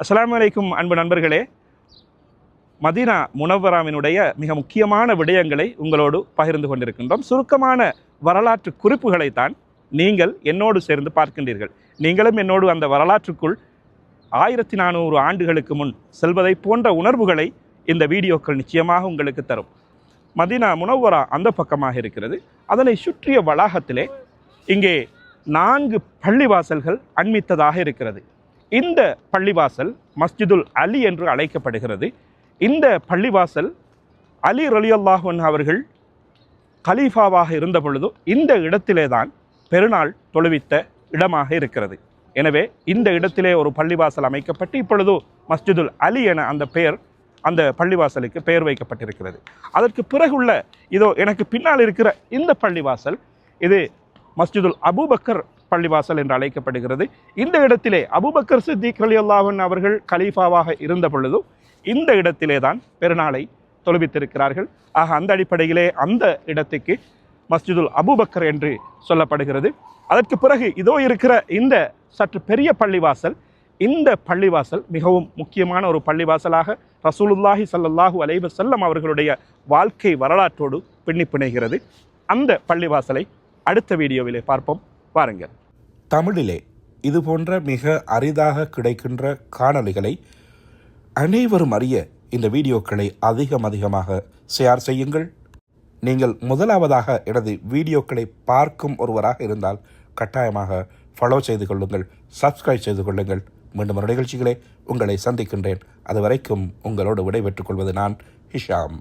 அஸ்ஸலாமு அலைக்கும் அன்பு நண்பர்களே, மதீனா முனவ்வராவினுடைய மிக முக்கியமான விடயங்களை உங்களோடு பகிர்ந்து கொண்டிருக்கின்றோம். சுருக்கமான வரலாற்று குறிப்புகளைத்தான் நீங்கள் என்னோடு சேர்ந்து பார்க்கின்றீர்கள். நீங்களும் என்னோடு அந்த வரலாற்றுக்குள் 1400 ஆண்டுகளுக்கு முன் செல்வதை போன்ற உணர்வுகளை இந்த வீடியோக்கள் நிச்சயமாக உங்களுக்கு தரும். மதீனா முனவ்வரா அந்த பக்கமாக இருக்கிறது. அதனை சுற்றிய வளாகத்திலே இங்கே 4 பள்ளிவாசல்கள் அண்மித்ததாக இருக்கிறது. இந்த பள்ளிவாசல் மஸ்ஜிதுல் அலி என்று அழைக்கப்படுகிறது. இந்த பள்ளிவாசல் அலி ரலியல்லாஹு அன்ஹு அவர்கள் கலீஃபாவாக இருந்த பொழுது இந்த இடத்திலே தான் பெருநாள் தொழுவித்த இடமாக இருக்கிறது. எனவே இந்த இடத்திலே ஒரு பள்ளிவாசல் அமைக்கப்பட்டு இப்பொழுது மஸ்ஜிதுல் அலி என அந்த பள்ளிவாசலுக்கு பெயர் வைக்கப்பட்டிருக்கிறது. அதற்கு பிறகுள்ள இதோ எனக்கு பின்னால் இருக்கிற இந்த பள்ளிவாசல் இது மஸ்ஜிதுல் அபூபக்கர் பள்ளிவாசல் என்று அழைக்கப்படுகிறது. இந்த இடத்திலே அபூபக்கர் சித்திக் ரலியல்லாஹு அன்ஹு அவர்கள் கலீஃபாவாக இருந்த பொழுது இந்த இடத்திலே தான் பெருநாளை தொழுவித்திருக்கிறார்கள். ஆக அந்த அடிப்படையிலே அந்த இடத்துக்கு மஸ்ஜிதுல் அபூபக்கர் என்று சொல்லப்படுகிறது. அதற்கு பிறகு இதோ இருக்கிற இந்த சற்று பெரிய பள்ளிவாசல், இந்த பள்ளிவாசல் மிகவும் முக்கியமான ஒரு பள்ளிவாசலாக ரசூலுல்லாஹி ஸல்லல்லாஹு அலைஹி வஸல்லம் அவர்களுடைய வாழ்க்கை வரலாற்றோடு பின்னி பிணைகிறது. அந்த பள்ளிவாசலை அடுத்த வீடியோவிலே பார்ப்போம். பாருங்கள். தமிழிலே இது போன்ற மிக அரிதாக கிடைக்கின்ற காணொளிகளை அனைவரும் அறிய இந்த வீடியோக்களை அதிகமாக ஷேர் செய்யுங்கள். நீங்கள் முதலாவதாக எனது வீடியோக்களை பார்க்கும் ஒருவராக இருந்தால் கட்டாயமாக ஃபாலோ செய்து கொள்ளுங்கள், சப்ஸ்கிரைப் செய்து கொள்ளுங்கள். மீண்டும் ஒரு நிகழ்ச்சிகளே உங்களை சந்திக்கின்றேன். அது வரைக்கும் உங்களோடு விடைபெற்றுக் கொள்வது நான் ஹிஷாம்.